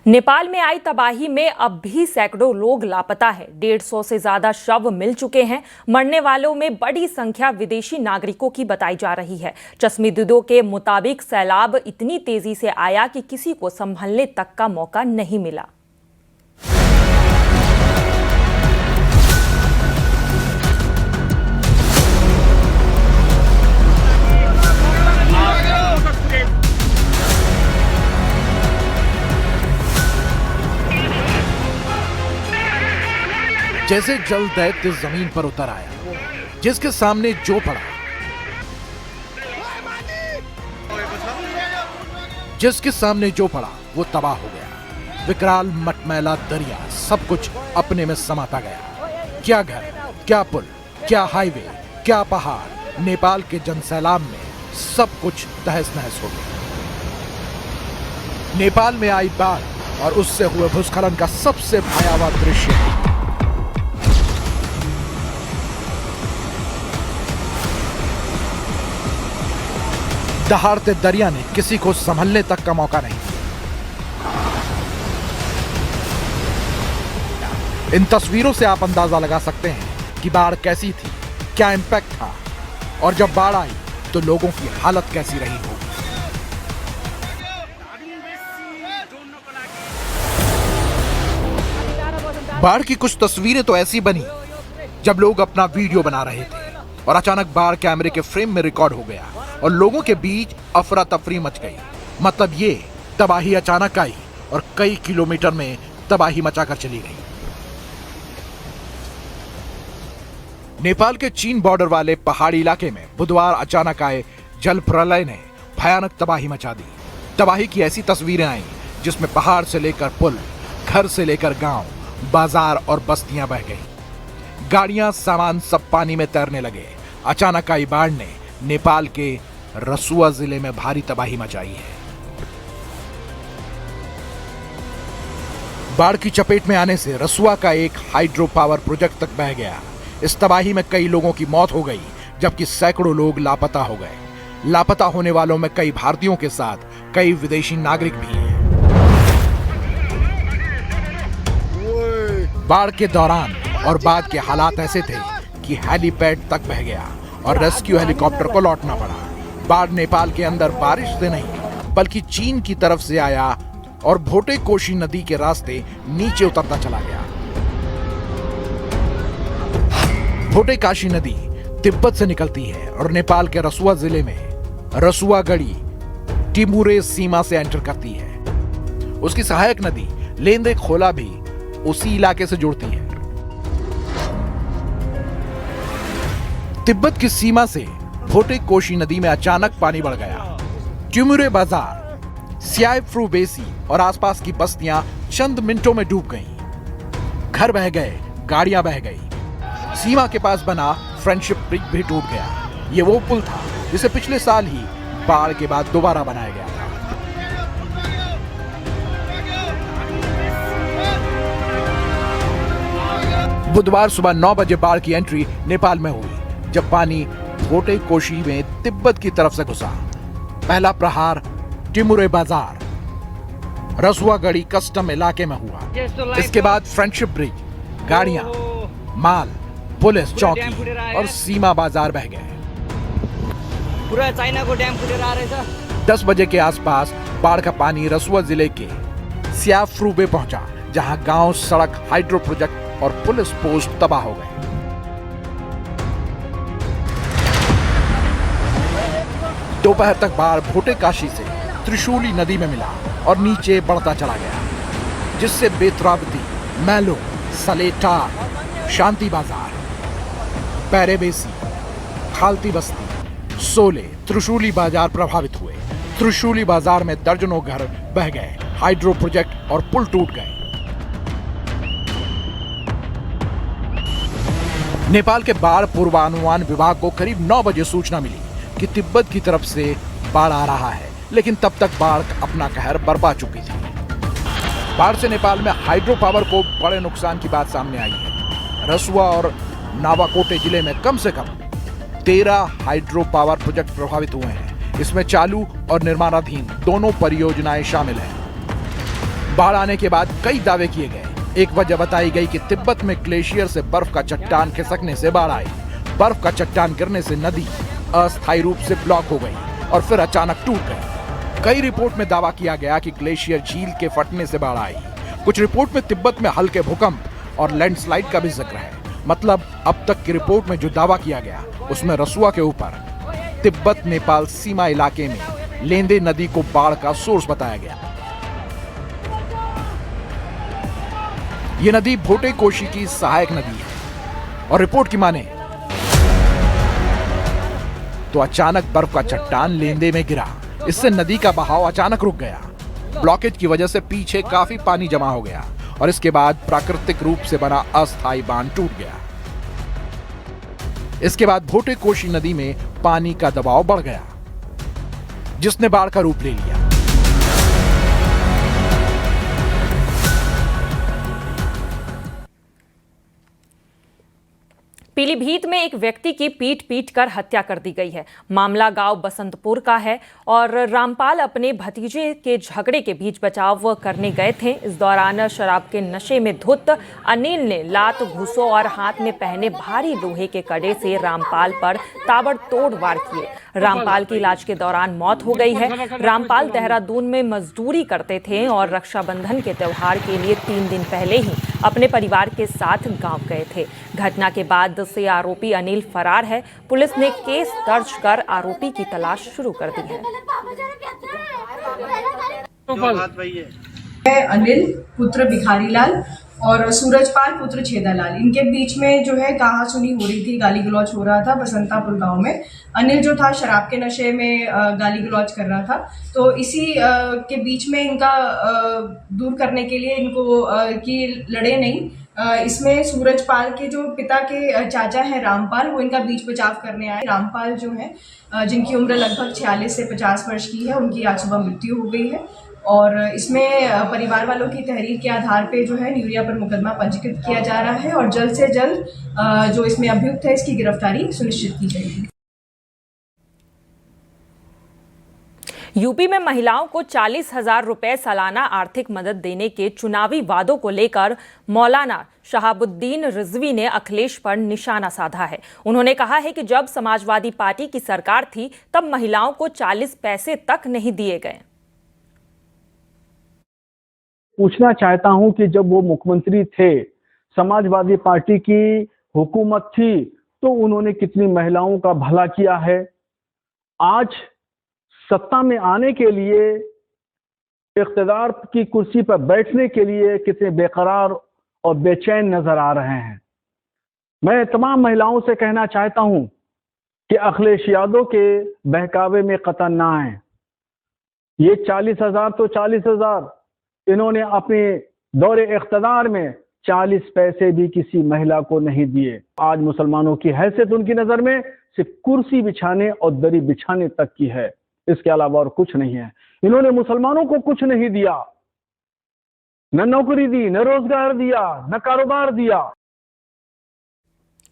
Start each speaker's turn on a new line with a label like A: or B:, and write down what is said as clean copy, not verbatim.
A: नेपाल में आई तबाही में अब भी सैकड़ों लोग लापता है। 150 से ज्यादा शव मिल चुके हैं। मरने वालों में बड़ी संख्या विदेशी नागरिकों की बताई जा रही है। चश्मदीदों के मुताबिक सैलाब इतनी तेजी से आया कि किसी को संभलने तक का मौका नहीं मिला।
B: जैसे जल दैत्य जमीन पर उतर आया, जिसके सामने जो पड़ा, वो तबाह हो गया। विकराल मटमैला दरिया सब कुछ अपने में समाता गया। क्या घर, क्या पुल, क्या हाईवे, क्या पहाड़, नेपाल के जनसैलाब में सब कुछ तहस नहस हो गया। नेपाल में आई बाढ़ और उससे हुए भूस्खलन का सबसे भयावह दृश्य है। दहाड़ते दरिया ने किसी को संभलने तक का मौका नहीं दिया। इन तस्वीरों से आप अंदाजा लगा सकते हैं कि बाढ़ कैसी थी, क्या इंपैक्ट था, और जब बाढ़ आई तो लोगों की हालत कैसी रही होगी। बाढ़ की कुछ तस्वीरें तो ऐसी बनी जब लोग अपना वीडियो बना रहे थे और अचानक बाढ़ कैमरे के फ्रेम में रिकॉर्ड हो गया और लोगों के बीच अफरा तफरी मच गई। मतलब ये तबाही अचानक आई और कई किलोमीटर में तबाही मचाकर चली गई। नेपाल के चीन बॉर्डर वाले पहाड़ी इलाके में बुधवार अचानक आए जल प्रलय ने भयानक तबाही मचा दी। तबाही की ऐसी तस्वीरें आई जिसमें पहाड़ से लेकर पुल, घर से लेकर गांव, बाजार और बस्तियां बह गई। गाड़ियां, सामान सब पानी में तैरने लगे। अचानक आई बाढ़ ने नेपाल के रसुआ जिले में भारी तबाही मचाई है। बाढ़ की चपेट में आने से रसुआ का एक हाइड्रो पावर प्रोजेक्ट तक बह गया। इस तबाही में कई लोगों की मौत हो गई, जबकि सैकड़ों लोग लापता हो गए। लापता होने वालों में कई भारतीयों के साथ कई विदेशी नागरिक भी हैं। बाढ़ के दौरान और बाद के हालात ऐसे थे कि हेलीपैड तक बह गया और रेस्क्यू हेलीकॉप्टर को लौटना पड़ा। बाढ़ नेपाल के अंदर बारिश से नहीं बल्कि चीन की तरफ से आया और भोटे कोशी नदी के रास्ते नीचे उतरता चला गया। भोटे काशी नदी तिब्बत से निकलती है और नेपाल के रसुआ जिले में रसुआगढ़ी टिमुरे सीमा से एंटर करती है। उसकी सहायक नदी लेंदे खोला भी उसी इलाके से जुड़ती है। तिब्बत की सीमा से भोटे कोशी नदी में अचानक पानी बढ़ गया। टिमुरे बाजार, स्याइफ्रू बेसी और आसपास की बस्तियां चंद मिनटों में डूब गईं। घर बह गए, गाड़ियां बह गई। सीमा के पास बना फ्रेंडशिप ब्रिज भी टूट गया। ये वो पुल था जिसे पिछले साल ही बाढ़ के बाद दोबारा बनाया गया था। बुधवार सुबह 9 बजे बाढ़ की एंट्री नेपाल में हुई, जब पानी भोटे कोशी में तिब्बत की तरफ से घुसा। पहला प्रहार टिमुरे बाजार, रसुआगढ़ी कस्टम इलाके में हुआ। इसके बाद फ्रेंडशिप ब्रिज, गाड़ियां, माल, पुलिस चौकी और सीमा बाजार बह गए।
C: पूरा चाइना को डैम फुटेर आ रहा है।
B: 10 बजे के आसपास बाढ़ का पानी रसुआ जिले के स्याइफ्रू में पहुंचा, जहां गांव, सड़क, हाइड्रो प्रोजेक्ट और पुलिस पोस्ट तबाह हो गए। दोपहर तक बाढ़ भोटे काशी से त्रिशूली नदी में मिला और नीचे बढ़ता चला गया, जिससे बेत्रावती, मैलो, सलेटा, शांति बाजार, पैरेबेसी, खालती बस्ती, सोले, त्रिशूली बाजार प्रभावित हुए। त्रिशूली बाजार में दर्जनों घर बह गए, हाइड्रो प्रोजेक्ट और पुल टूट गए। नेपाल के बाढ़ पूर्वानुमान विभाग को करीब 9 बजे सूचना मिली कि तिब्बत की तरफ से बाढ़ आ रहा है, लेकिन तब तक बाढ़ अपना कहर बरपा चुकी थी। बाढ़ से नेपाल में हाइड्रो पावर को बड़े नुकसान की बात सामने आई है। रसुआ और नावाकोटे जिले में कम से कम 13 हाइड्रो पावर प्रोजेक्ट प्रभावित हुए हैं। इसमें चालू और निर्माणाधीन दोनों परियोजनाएं शामिल हैं। बाढ़ आने के बाद कई दावे किए गए। एक वजह बताई गई कि तिब्बत में ग्लेशियर से बर्फ का चट्टान खिसकने से बाढ़ आई। बर्फ का चट्टान गिरने से नदी अस्थायी रूप से ब्लॉक हो गई और फिर अचानक टूट गई। कई रिपोर्ट में दावा किया गया कि ग्लेशियर झील के फटने से बाढ़ आई। कुछ रिपोर्ट में तिब्बत में हल्के भूकंप और लैंडस्लाइड का भी जिक्र है। मतलब अब तक की रिपोर्ट में जो दावा किया गया उसमें रसुआ के ऊपर तिब्बत नेपाल सीमा इलाके में लेंदे नदी को बाढ़ का सोर्स बताया गया। यह नदी भोटे कोशी की सहायक नदी है और रिपोर्ट की माने तो अचानक बर्फ का चट्टान लेंदे में गिरा। इससे नदी का बहाव अचानक रुक गया। ब्लॉकेज की वजह से पीछे काफी पानी जमा हो गया और इसके बाद प्राकृतिक रूप से बना अस्थायी बांध टूट गया। इसके बाद भोटे कोशी नदी में पानी का दबाव बढ़ गया जिसने बाढ़ का रूप ले लिया।
A: पीलीभीत में एक व्यक्ति की पीट कर हत्या कर दी गई है। मामला गांव बसंतपुर का है और रामपाल अपने भतीजे के झगड़े के बीच बचाव करने गए थे। इस दौरान शराब के नशे में धुत अनिल ने लात, घूंसों और हाथ में पहने भारी लोहे के कड़े से रामपाल पर ताबड़तोड़ वार किए। रामपाल की इलाज के दौरान मौत हो गई है। रामपाल देहरादून में मजदूरी करते थे और रक्षाबंधन के त्योहार के लिए 3 दिन पहले ही अपने परिवार के साथ गांव गए थे। घटना के बाद से आरोपी अनिल फरार है। पुलिस ने केस दर्ज कर आरोपी की तलाश शुरू कर दी
D: है। अनिल पुत्र भिखारीलाल और सूरजपाल पुत्र छेदालाल, इनके बीच में जो है कहासुनी हो रही थी, गाली गलौज हो रहा था बसंतापुर गांव में। अनिल जो था शराब के नशे में गाली गलौज कर रहा था, तो इसी के बीच में इनका दूर करने के लिए इनको कि लड़े नहीं, इसमें सूरजपाल के जो पिता के चाचा हैं रामपाल, वो इनका बीच बचाव करने आए। रामपाल जो है जिनकी उम्र लगभग 46 से 50 वर्ष की है, उनकी आज सुबह मृत्यु हो गई है और इसमें परिवार वालों की तहरीर के आधार पे जो है न्यूरिया पर मुकदमा पंजीकृत किया जा रहा है और जल्द से जल्द जो इसमें अभियुक्त है इसकी गिरफ्तारी सुनिश्चित की जाएगी।
A: यूपी में महिलाओं को 40,000 रुपए सालाना आर्थिक मदद देने के चुनावी वादों को लेकर मौलाना शहाबुद्दीन रिजवी ने अखिलेश पर निशाना साधा है। उन्होंने कहा है कि जब समाजवादी पार्टी की सरकार थी तब महिलाओं को 40 पैसे तक नहीं दिए गए।
E: पूछना चाहता हूं कि जब वो मुख्यमंत्री थे, समाजवादी पार्टी की हुकूमत थी, तो उन्होंने कितनी महिलाओं का भला किया है। आज सत्ता में आने के लिए, इख्तिदार की कुर्सी पर बैठने के लिए कितने बेकरार और बेचैन नजर आ रहे हैं। मैं तमाम महिलाओं से कहना चाहता हूं कि अखिलेश यादव के बहकावे में कतई ना आए। ये 40,000 तो 40,000, इन्होंने अपने दौरे इख्तिदार में 40 पैसे भी किसी महिला को नहीं दिए। आज मुसलमानों की हैसियत उनकी नजर में सिर्फ कुर्सी बिछाने और दरी बिछाने तक की है, इसके अलावा और कुछ नहीं है। इन्होंने मुसलमानों को कुछ नहीं दिया, न नौकरी दी, न रोजगार दिया, न कारोबार दिया।